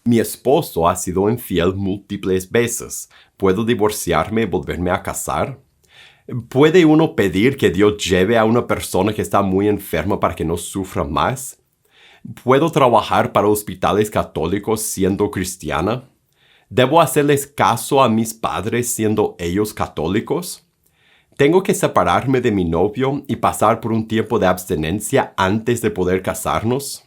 Mi esposo ha sido infiel múltiples veces. ¿Puedo divorciarme y volverme a casar? ¿Puede uno pedir que Dios lleve a una persona que está muy enferma para que no sufra más? ¿Puedo trabajar para hospitales católicos siendo cristiana? ¿Debo hacerles caso a mis padres siendo ellos católicos? ¿Tengo que separarme de mi novio y pasar por un tiempo de abstinencia antes de poder casarnos?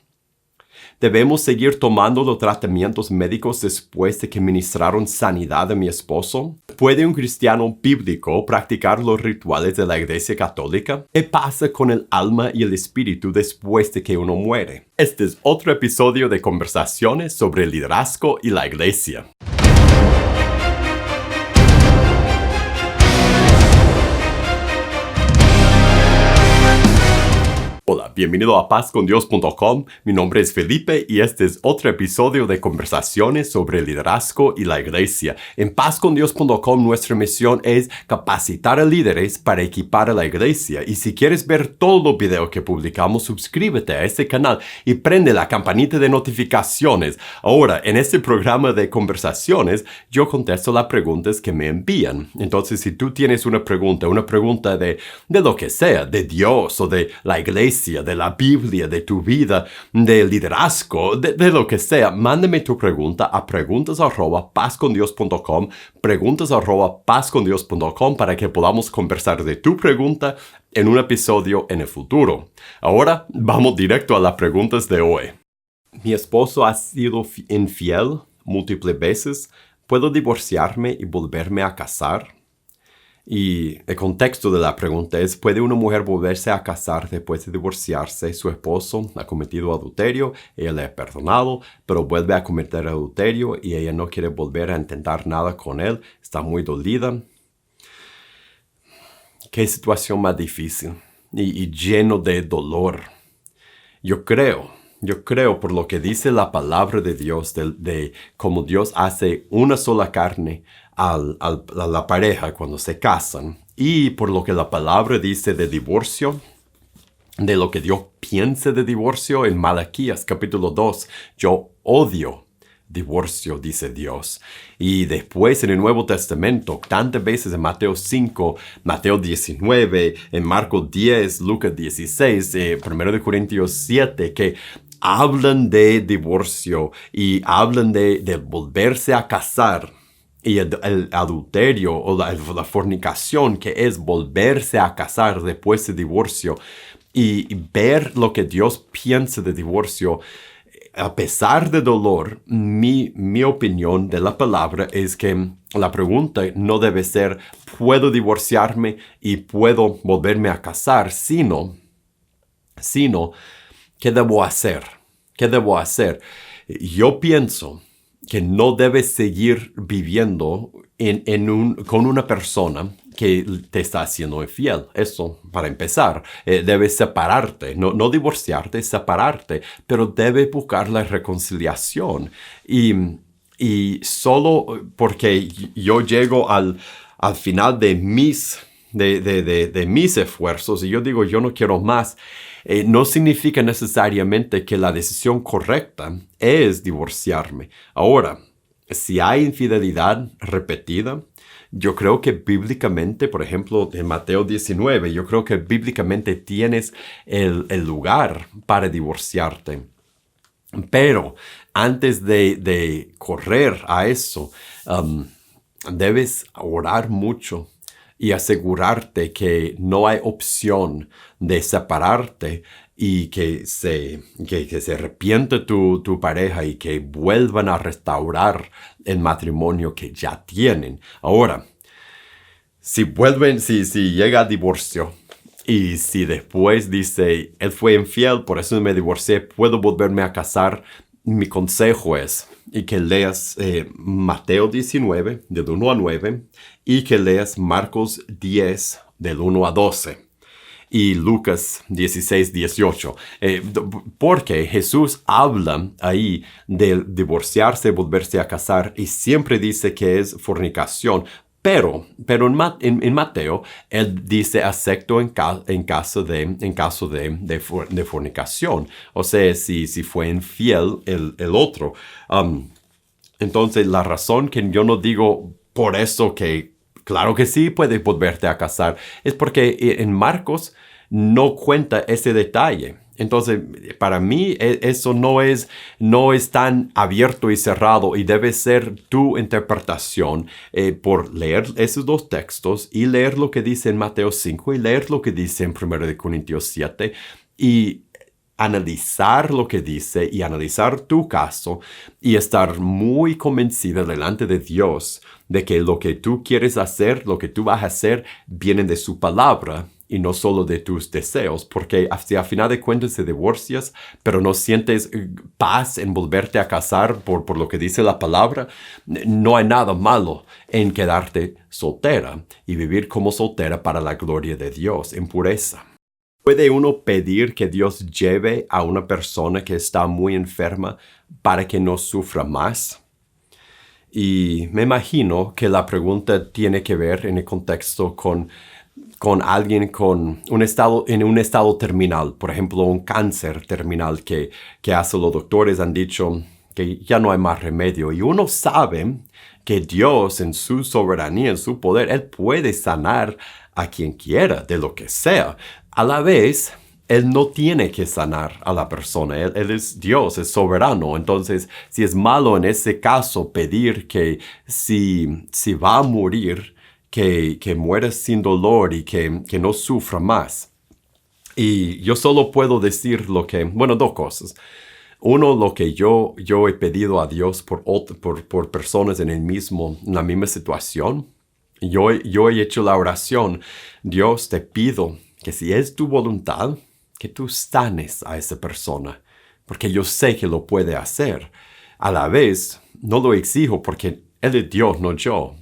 ¿Debemos seguir tomando los tratamientos médicos después de que ministraron sanidad a mi esposo? ¿Puede un cristiano bíblico practicar los rituales de la Iglesia Católica? ¿Qué pasa con el alma y el espíritu después de que uno muere? Este es otro episodio de Conversaciones sobre el liderazgo y la Iglesia. Hola, bienvenido a pazcondios.com. Mi nombre es Felipe y este es otro episodio de Conversaciones sobre el liderazgo y la Iglesia. En pazcondios.com nuestra misión es capacitar a líderes para equipar a la Iglesia. Y si quieres ver todos los videos que publicamos, suscríbete a este canal y prende la campanita de notificaciones. Ahora, en este programa de conversaciones, yo contesto las preguntas que me envían. Entonces, si tú tienes una pregunta de lo que sea, de Dios o de la Iglesia, de la Biblia, de tu vida, del liderazgo, de lo que sea, mándame tu pregunta a preguntas@pazcondios.com, preguntas@pazcondios.com para que podamos conversar de tu pregunta en un episodio en el futuro. Ahora, vamos directo a las preguntas de hoy. Mi esposo ha sido infiel múltiples veces. ¿Puedo divorciarme y volverme a casar? Y el contexto de la pregunta es, ¿puede una mujer volverse a casar después de divorciarse? Su esposo ha cometido adulterio, ella le ha perdonado, pero vuelve a cometer adulterio y ella no quiere volver a intentar nada con él, está muy dolida. Qué situación más difícil y lleno de dolor. Yo creo por lo que dice la palabra de Dios, de cómo Dios hace una sola carne a la pareja cuando se casan, y por lo que la palabra dice de divorcio, de lo que Dios piensa de divorcio en Malaquías capítulo 2, yo odio divorcio, dice Dios. Y después en el Nuevo Testamento, tantas veces en Mateo 5, Mateo 19, en Marcos 10, Lucas 16, 1 Corintios 7, que hablan de divorcio y hablan de volverse a casar. Y el adulterio o la fornicación, que es volverse a casar después de divorcio, y ver lo que Dios piensa de divorcio, a pesar de dolor, mi opinión de la palabra es que la pregunta no debe ser ¿puedo divorciarme y puedo volverme a casar? Sino ¿qué debo hacer? ¿Qué debo hacer? Yo pienso que no debes seguir viviendo con una persona que te está haciendo infiel. Eso, para empezar, debes separarte, no divorciarte, separarte, pero debes buscar la reconciliación. Y solo porque yo llego al final de mis esfuerzos y yo digo, yo no quiero más, no significa necesariamente que la decisión correcta es divorciarme. Ahora, si hay infidelidad repetida, yo creo que bíblicamente, por ejemplo, en Mateo 19, yo creo que bíblicamente tienes el lugar para divorciarte. Pero antes de correr a eso, debes orar mucho y asegurarte que no hay opción de separarte y que se arrepiente tu pareja y que vuelvan a restaurar el matrimonio que ya tienen. Ahora, si llega al divorcio y si después dice, él fue infiel, por eso me divorcié, puedo volverme a casar, mi consejo es que leas Mateo 19, del 1 a 9, y que leas Marcos 10, del 1 a 12. Y Lucas 16, 18. Porque Jesús habla ahí de divorciarse, volverse a casar, y siempre dice que es fornicación. Pero en Mateo, él dice acepto en caso de fornicación. O sea, si fue infiel el otro. Entonces, la razón que yo no digo por eso que, claro que sí puedes volverte a casar, es porque en Marcos no cuenta ese detalle. Entonces, para mí eso no es tan abierto y cerrado y debe ser tu interpretación por leer esos dos textos y leer lo que dice en Mateo 5 y leer lo que dice en 1 Corintios 7 y analizar lo que dice y analizar tu caso y estar muy convencida delante de Dios de que lo que tú quieres hacer, lo que tú vas a hacer, viene de su palabra y no solo de tus deseos, porque si a final de cuentas te divorcias, pero no sientes paz en volverte a casar por lo que dice la palabra, no hay nada malo en quedarte soltera y vivir como soltera para la gloria de Dios, en pureza. ¿Puede uno pedir que Dios lleve a una persona que está muy enferma para que no sufra más? Y me imagino que la pregunta tiene que ver en el contexto con alguien en un estado terminal, por ejemplo, un cáncer terminal que hasta los doctores han dicho que ya no hay más remedio. Y uno sabe que Dios en su soberanía, en su poder, Él puede sanar a quien quiera, de lo que sea. A la vez, Él no tiene que sanar a la persona. Él es Dios, es soberano. Entonces, si es malo en ese caso pedir que si va a morir, que muera sin dolor y que no sufra más. Y yo solo puedo decir dos cosas. Uno, lo que yo he pedido a Dios por personas en la misma situación. Yo he hecho la oración. Dios, te pido que si es tu voluntad, que tú sanes a esa persona, porque yo sé que lo puede hacer. A la vez, no lo exijo porque Él es Dios, no yo.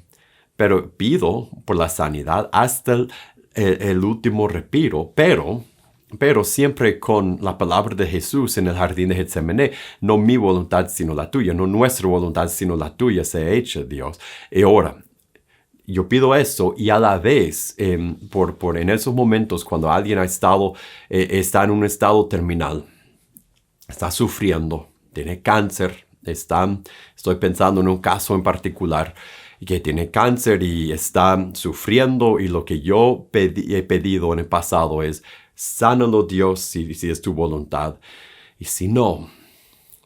Pero pido por la sanidad hasta el último respiro, pero siempre con la palabra de Jesús en el jardín de Getsemaní, no mi voluntad sino la tuya, no nuestra voluntad sino la tuya sea hecha, Dios. Y ahora, yo pido eso y a la vez, en esos momentos cuando alguien está en un estado terminal, está sufriendo, tiene cáncer, estoy pensando en un caso en particular, que tiene cáncer y está sufriendo y lo que yo he pedido en el pasado es, sánalo Dios si es tu voluntad. Y si no,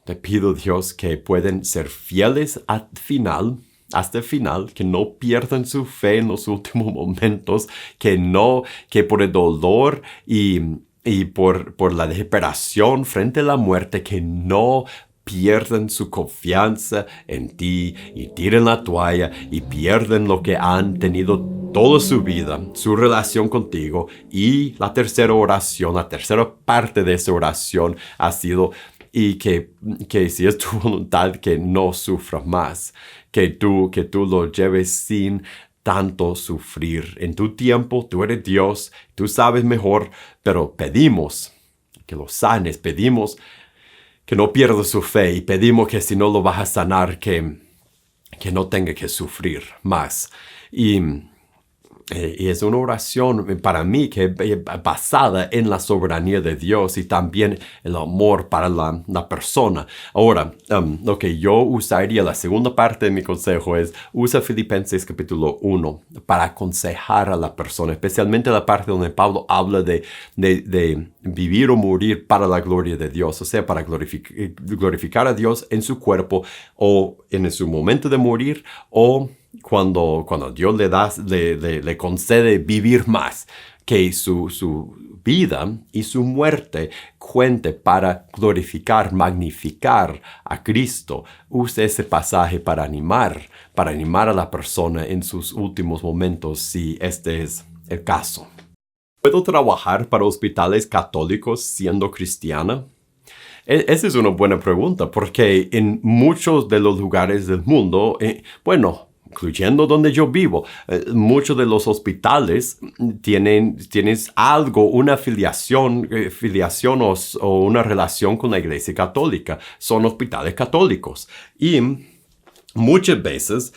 te pido Dios que pueden ser fieles hasta el final, que no pierdan su fe en los últimos momentos, que por el dolor y por la desesperación frente a la muerte, que no pierden su confianza en ti y tiren la toalla y pierden lo que han tenido toda su vida, su relación contigo. Y la tercera parte de esa oración ha sido y que si es tu voluntad que no sufra más, que tú lo lleves sin tanto sufrir. En tu tiempo, tú eres Dios, tú sabes mejor, pero pedimos que lo sanes, pedimos que no pierda su fe y pedimos que si no lo vas a sanar, que no tenga que sufrir más. Y es una oración para mí que es basada en la soberanía de Dios y también el amor para la persona. Ahora, lo que yo usaría, la segunda parte de mi consejo es, usa Filipenses capítulo 1 para aconsejar a la persona, especialmente la parte donde Pablo habla de vivir o morir para la gloria de Dios, o sea, para glorificar a Dios en su cuerpo o en su momento de morir o cuando Dios le concede vivir más, que su vida y su muerte cuente para glorificar, magnificar a Cristo. Use ese pasaje para animar a la persona en sus últimos momentos, si este es el caso. ¿Puedo trabajar para hospitales católicos siendo cristiana? Esa es una buena pregunta, porque en muchos de los lugares del mundo, incluyendo donde yo vivo, muchos de los hospitales tienes algo, una filiación o una relación con la Iglesia Católica. Son hospitales católicos. Y muchas veces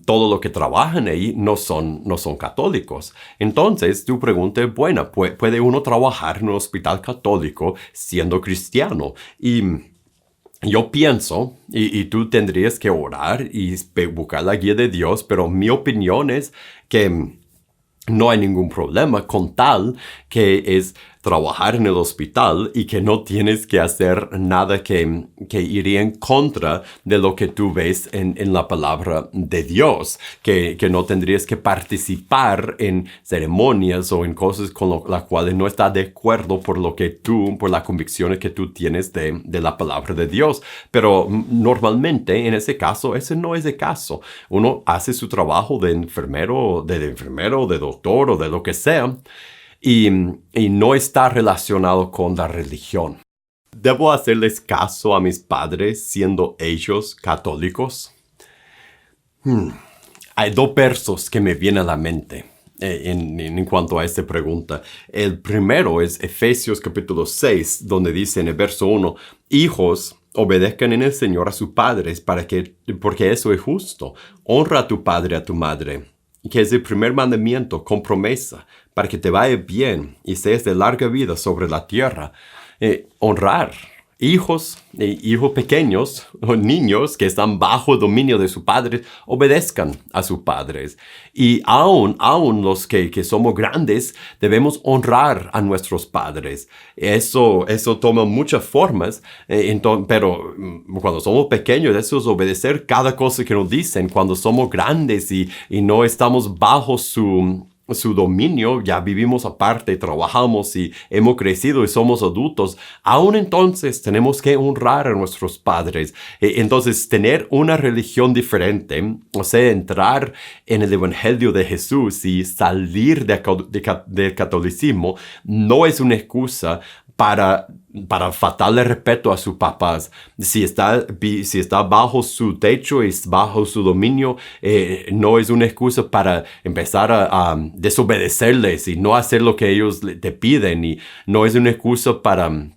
todo lo que trabajan ahí no son católicos. Entonces, tu pregunta es buena. ¿Puede uno trabajar en un hospital católico siendo cristiano? Y Yo pienso, y tú tendrías que orar y buscar la guía de Dios, pero mi opinión es que no hay ningún problema con tal que es trabajar en el hospital y que no tienes que hacer nada que iría en contra de lo que tú ves en la palabra de Dios, que no tendrías que participar en ceremonias o en cosas con las cuales no estás de acuerdo por las convicciones que tú tienes de la palabra de Dios. Pero normalmente en ese caso, ese no es el caso. Uno hace su trabajo de enfermero, de doctor o de lo que sea, y no está relacionado con la religión. ¿Debo hacerles caso a mis padres siendo ellos católicos? Hay dos versos que me vienen a la mente en cuanto a esta pregunta. El primero es Efesios capítulo 6, donde dice en el verso 1, hijos, obedezcan en el Señor a sus padres porque eso es justo. Honra a tu padre y a tu madre, que es el primer mandamiento con promesa, para que te vaya bien y seas de larga vida sobre la tierra. Honrar hijos pequeños o niños que están bajo el dominio de sus padres, obedezcan a sus padres. Y aún los que somos grandes, debemos honrar a nuestros padres. Eso toma muchas formas, pero cuando somos pequeños, eso es obedecer cada cosa que nos dicen. Cuando somos grandes y no estamos bajo su dominio, ya vivimos aparte, trabajamos y hemos crecido y somos adultos, aún entonces tenemos que honrar a nuestros padres. Entonces, tener una religión diferente, o sea, entrar en el Evangelio de Jesús y salir del catolicismo, no es una excusa para faltarle respeto a sus papás. Si está bajo su techo y bajo su dominio, no es una excusa para empezar a desobedecerles y no hacer lo que ellos te piden, y no es una excusa para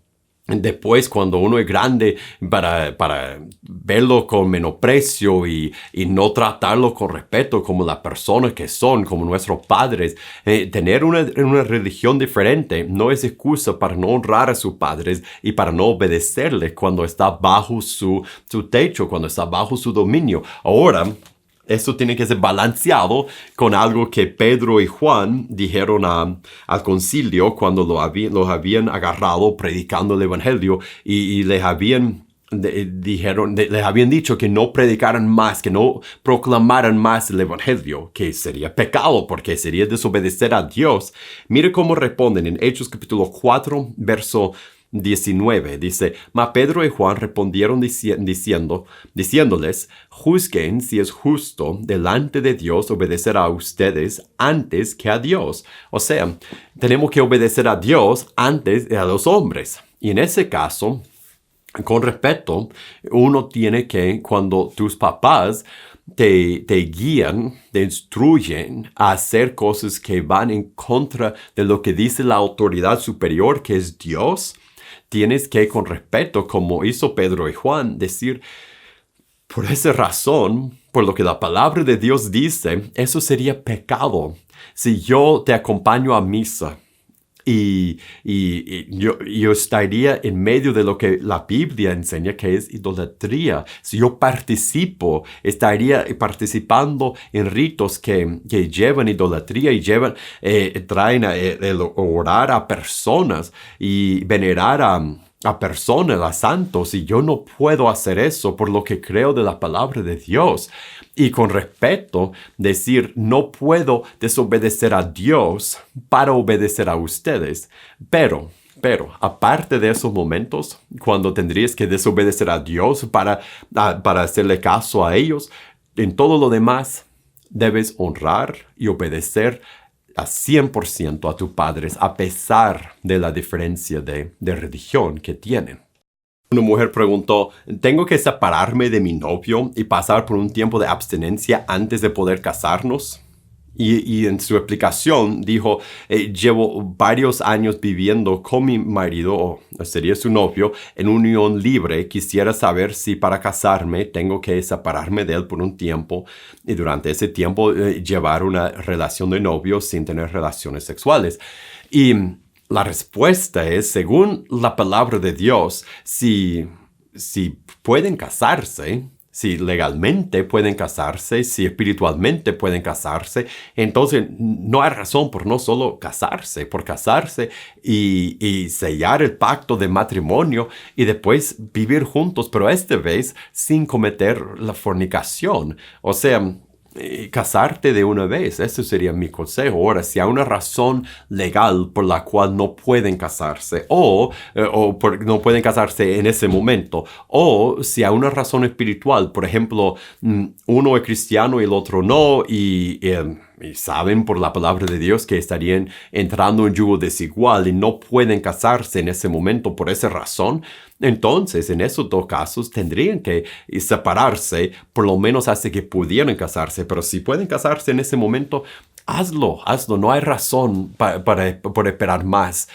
después, cuando uno es grande, para verlo con menosprecio y no tratarlo con respeto como las personas que son, como nuestros padres. Tener una religión diferente no es excusa para no honrar a sus padres y para no obedecerles cuando está bajo su techo, cuando está bajo su dominio. Ahora, eso tiene que ser balanceado con algo que Pedro y Juan dijeron al concilio cuando los habían agarrado predicando el evangelio y les habían dicho que no predicaran más, que no proclamaran más el evangelio, que sería pecado porque sería desobedecer a Dios. Mire cómo responden en Hechos capítulo 4, verso 19, dice, mas Pedro y Juan respondieron diciéndoles, juzguen si es justo delante de Dios obedecer a ustedes antes que a Dios. O sea, tenemos que obedecer a Dios antes de a los hombres. Y en ese caso, con respeto, uno tiene que, cuando tus papás te guían, te instruyen a hacer cosas que van en contra de lo que dice la autoridad superior, que es Dios, tienes que, con respeto, como hizo Pedro y Juan, decir, por esa razón, por lo que la palabra de Dios dice, eso sería pecado. Si yo te acompaño a misa y yo estaría en medio de lo que la Biblia enseña que es idolatría. Si yo estaría participando en ritos que llevan idolatría y traen el orar a personas y venerar a personas, a santos, y yo no puedo hacer eso por lo que creo de la palabra de Dios. Y con respeto, decir, no puedo desobedecer a Dios para obedecer a ustedes. Pero, aparte de esos momentos, cuando tendrías que desobedecer a Dios para hacerle caso a ellos, en todo lo demás, debes honrar y obedecer a 100% a tus padres, a pesar de la diferencia de religión que tienen. Una mujer preguntó, ¿tengo que separarme de mi novio y pasar por un tiempo de abstinencia antes de poder casarnos? Y en su explicación dijo, llevo varios años viviendo con mi marido, o sería su novio, en unión libre. Quisiera saber si para casarme tengo que separarme de él por un tiempo y durante ese tiempo llevar una relación de novio sin tener relaciones sexuales. Y la respuesta es, según la palabra de Dios, si pueden casarse, si legalmente pueden casarse, si espiritualmente pueden casarse, entonces no hay razón por no solo casarse, por casarse y sellar el pacto de matrimonio y después vivir juntos, pero esta vez sin cometer la fornicación. O sea, casarte de una vez, ese sería mi consejo. Ahora, si hay una razón legal por la cual no pueden casarse no pueden casarse en ese momento, o si hay una razón espiritual, por ejemplo, uno es cristiano y el otro no, y saben por la palabra de Dios que estarían entrando en yugo desigual y no pueden casarse en ese momento por esa razón, entonces en esos dos casos tendrían que separarse por lo menos hasta que pudieran casarse. Pero si pueden casarse en ese momento, hazlo, no hay razón para esperar más.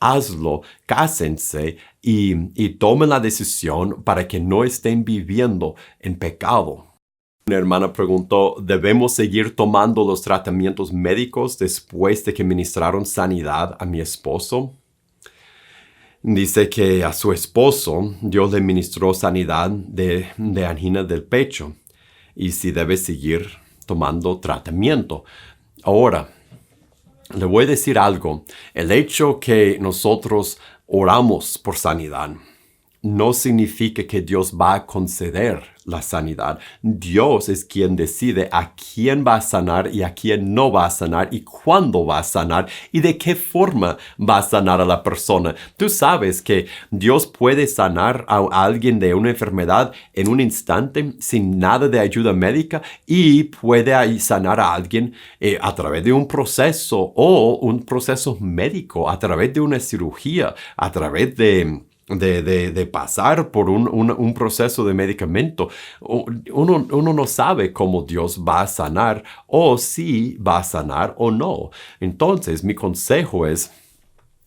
Hazlo, cásense y tomen la decisión para que no estén viviendo en pecado. Una hermana preguntó, ¿debemos seguir tomando los tratamientos médicos después de que ministraron sanidad a mi esposo? Dice que a su esposo Dios le ministró sanidad de angina del pecho y si debe seguir tomando tratamiento. Ahora, le voy a decir algo. El hecho que nosotros oramos por sanidad no significa que Dios va a conceder la sanidad. Dios es quien decide a quién va a sanar y a quién no va a sanar y cuándo va a sanar y de qué forma va a sanar a la persona. Tú sabes que Dios puede sanar a alguien de una enfermedad en un instante sin nada de ayuda médica y puede sanar a alguien a través de un proceso o un proceso médico, a través de una cirugía, a través de pasar por un proceso de medicamento. Uno no sabe cómo Dios va a sanar o si va a sanar o no. Entonces, mi consejo es,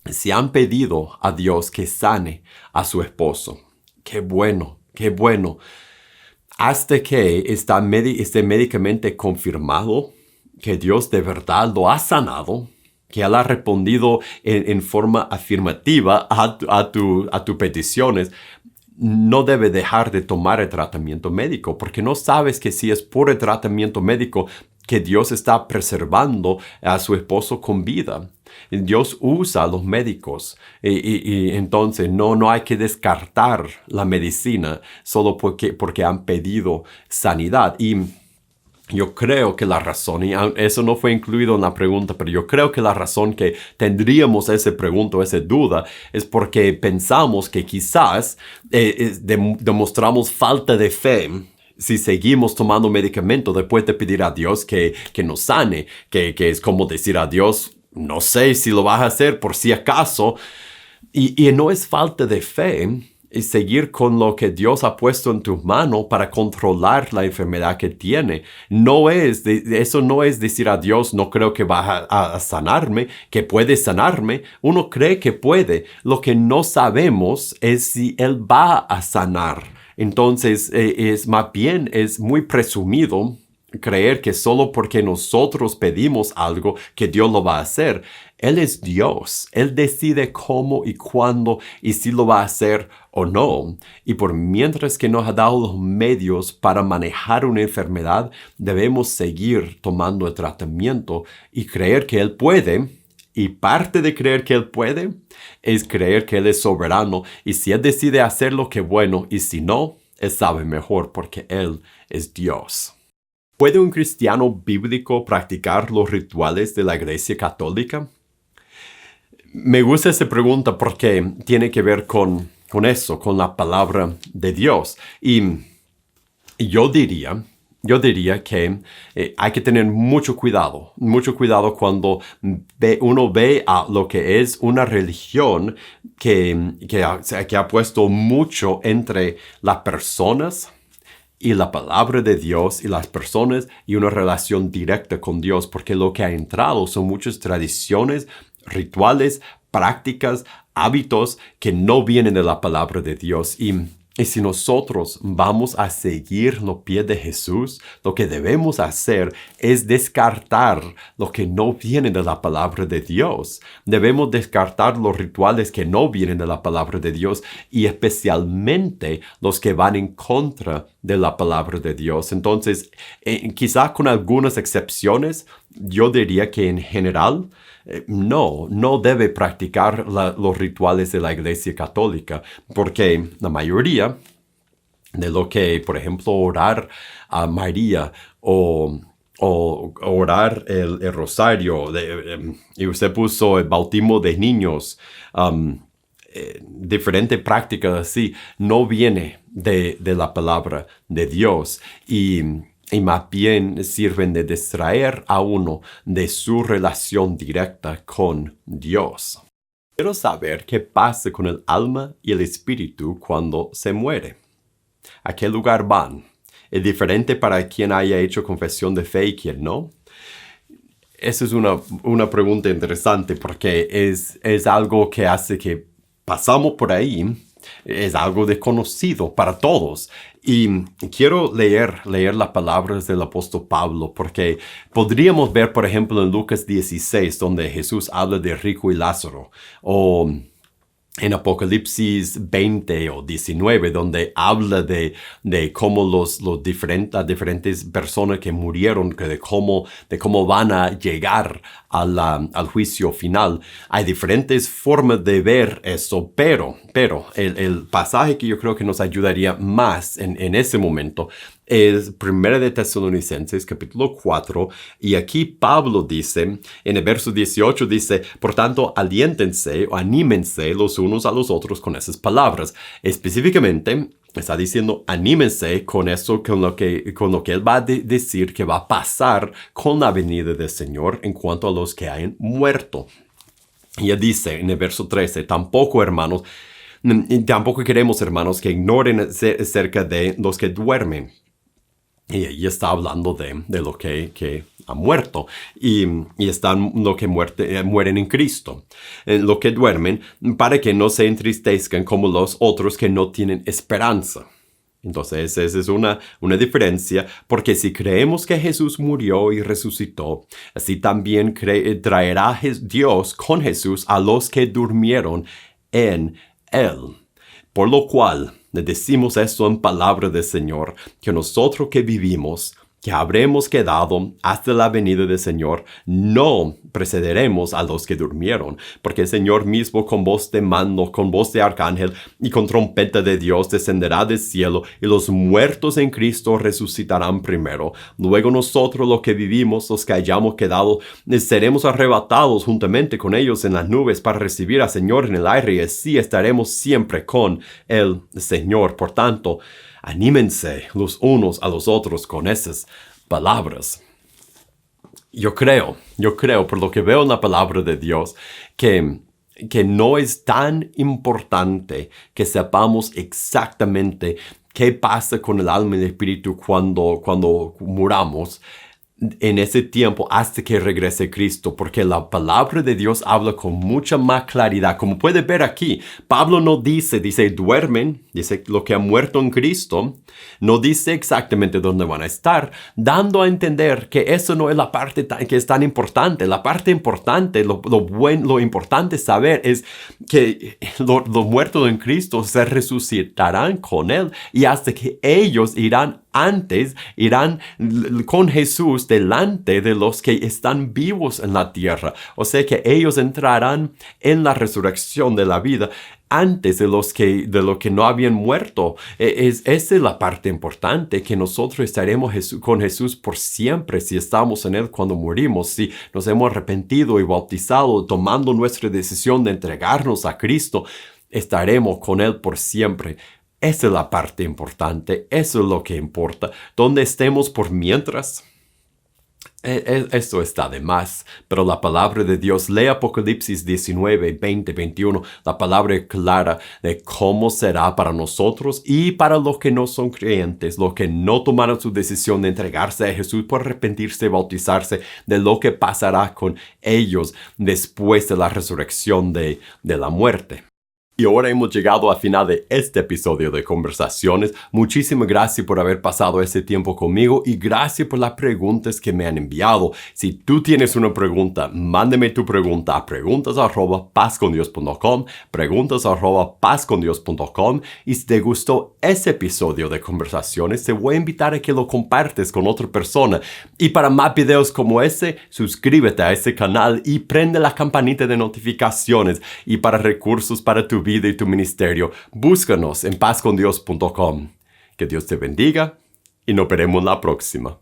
si han pedido a Dios que sane a su esposo, qué bueno, qué bueno. Hasta que esté médicamente confirmado que Dios de verdad lo ha sanado, que Él ha respondido en forma afirmativa a tus peticiones, no debe dejar de tomar el tratamiento médico, porque no sabes que si es por el tratamiento médico que Dios está preservando a su esposo con vida. Dios usa a los médicos y entonces no hay que descartar la medicina solo porque han pedido sanidad. Y yo creo que la razón, y eso no fue incluido en la pregunta, pero yo creo que la razón que tendríamos esa pregunta o esa duda es porque pensamos que quizás demostramos falta de fe si seguimos tomando medicamento después de pedir a Dios que nos sane, que es como decir a Dios, no sé si lo vas a hacer por si acaso, y no es falta de fe. Y seguir con lo que Dios ha puesto en tus manos para controlar la enfermedad que tiene. Eso no es decir a Dios, no creo que va a sanarme, que puede sanarme. Uno cree que puede. Lo que no sabemos es si Él va a sanar. Entonces, es muy presumido creer que solo porque nosotros pedimos algo que Dios lo va a hacer. Él es Dios. Él decide cómo y cuándo y si lo va a hacer o no. Y por mientras que nos ha dado los medios para manejar una enfermedad, debemos seguir tomando el tratamiento y creer que Él puede. Y parte de creer que Él puede es creer que Él es soberano. Y si Él decide hacerlo, qué bueno. Y si no, Él sabe mejor porque Él es Dios. ¿Puede un cristiano bíblico practicar los rituales de la Iglesia Católica? Me gusta esa pregunta porque tiene que ver con eso, con la palabra de Dios. Y yo diría que hay que tener mucho cuidado cuando uno ve a lo que es una religión que ha puesto mucho entre las personas y la palabra de Dios y las personas y una relación directa con Dios, porque lo que ha entrado son muchas tradiciones, rituales, prácticas, hábitos que no vienen de la palabra de Dios. Y Y si nosotros vamos a seguir los pies de Jesús, lo que debemos hacer es descartar lo que no viene de la palabra de Dios. Debemos descartar los rituales que no vienen de la palabra de Dios y especialmente los que van en contra de la palabra de Dios. Entonces, quizá con algunas excepciones, yo diría que en general, no debe practicar los rituales de la Iglesia Católica, porque la mayoría de lo que, por ejemplo, orar a María o orar el rosario, y usted puso el bautismo de niños, diferentes prácticas así, no viene de la palabra de Dios y más bien sirven de distraer a uno de su relación directa con Dios. Quiero saber qué pasa con el alma y el espíritu cuando se muere. ¿A qué lugar van? ¿Es diferente para quien haya hecho confesión de fe y quien no? Esa es una pregunta interesante porque es algo que hace que pasamos por ahí. Es algo desconocido para todos. Y quiero leer las palabras del apóstol Pablo, porque podríamos ver, por ejemplo, en Lucas 16, donde Jesús habla de rico y Lázaro, o en Apocalipsis 20 o 19, donde habla de cómo las diferentes personas que murieron, de cómo van a llegar al juicio final. Hay diferentes formas de ver eso, pero el pasaje que yo creo que nos ayudaría más en ese momento es 1 de Tesalonicenses, capítulo 4, y aquí Pablo dice, en el verso 18 dice, por tanto, aliéntense o anímense los unos a los otros con esas palabras. Específicamente, está diciendo, anímense con eso, con lo que él va a decir que va a pasar con la venida del Señor en cuanto a los que hayan muerto. Y él dice en el verso 13, tampoco queremos, hermanos, que ignoren acerca de los que duermen. Y ella está hablando de lo que ha muerto y están lo que mueren en Cristo, lo que duermen, para que no se entristezcan como los otros que no tienen esperanza. Entonces, esa es una diferencia, porque si creemos que Jesús murió y resucitó, así también traerá Dios con Jesús a los que durmieron en Él. Por lo cual, le decimos esto en palabra del Señor, que nosotros que vivimos, que habremos quedado hasta la venida del Señor, no precederemos a los que durmieron, porque el Señor mismo con voz de mando, con voz de arcángel y con trompeta de Dios descenderá del cielo, y los muertos en Cristo resucitarán primero. Luego nosotros los que vivimos, los que hayamos quedado, seremos arrebatados juntamente con ellos en las nubes para recibir al Señor en el aire, y así estaremos siempre con el Señor. Por tanto, anímense los unos a los otros con esas palabras. Yo creo, por lo que veo en la palabra de Dios, que no es tan importante que sepamos exactamente qué pasa con el alma y el espíritu cuando muramos en ese tiempo hasta que regrese Cristo, porque la palabra de Dios habla con mucha más claridad. Como puede ver aquí, Pablo no dice duermen, dice lo que ha muerto en Cristo, no dice exactamente dónde van a estar, dando a entender que eso no es la parte que es tan importante. La parte importante, lo importante saber es que los muertos en Cristo se resucitarán con Él, y hasta que ellos irán con Jesús delante de los que están vivos en la tierra. O sea que ellos entrarán en la resurrección de la vida antes de los que no habían muerto. Esa es la parte importante, que nosotros estaremos con Jesús por siempre si estamos en Él cuando morimos, si nos hemos arrepentido y bautizado, tomando nuestra decisión de entregarnos a Cristo, estaremos con Él por siempre. Esa es la parte importante, eso es lo que importa. Donde estemos por mientras, esto está de más, pero la palabra de Dios, lee Apocalipsis 19, 20, 21, la palabra es clara de cómo será para nosotros y para los que no son creyentes, los que no tomaron su decisión de entregarse a Jesús por arrepentirse y bautizarse, de lo que pasará con ellos después de la resurrección de la muerte. Y ahora hemos llegado al final de este episodio de Conversaciones. Muchísimas gracias por haber pasado ese tiempo conmigo y gracias por las preguntas que me han enviado. Si tú tienes una pregunta, mándame tu pregunta a preguntas@pazcondios.com, preguntas@pazcondios.com. Y si te gustó ese episodio de Conversaciones, te voy a invitar a que lo compartes con otra persona. Y para más videos como ese, suscríbete a este canal y prende la campanita de notificaciones. Y para recursos para tu vida y tu ministerio, búscanos en pazcondios.com. Que Dios te bendiga y nos veremos la próxima.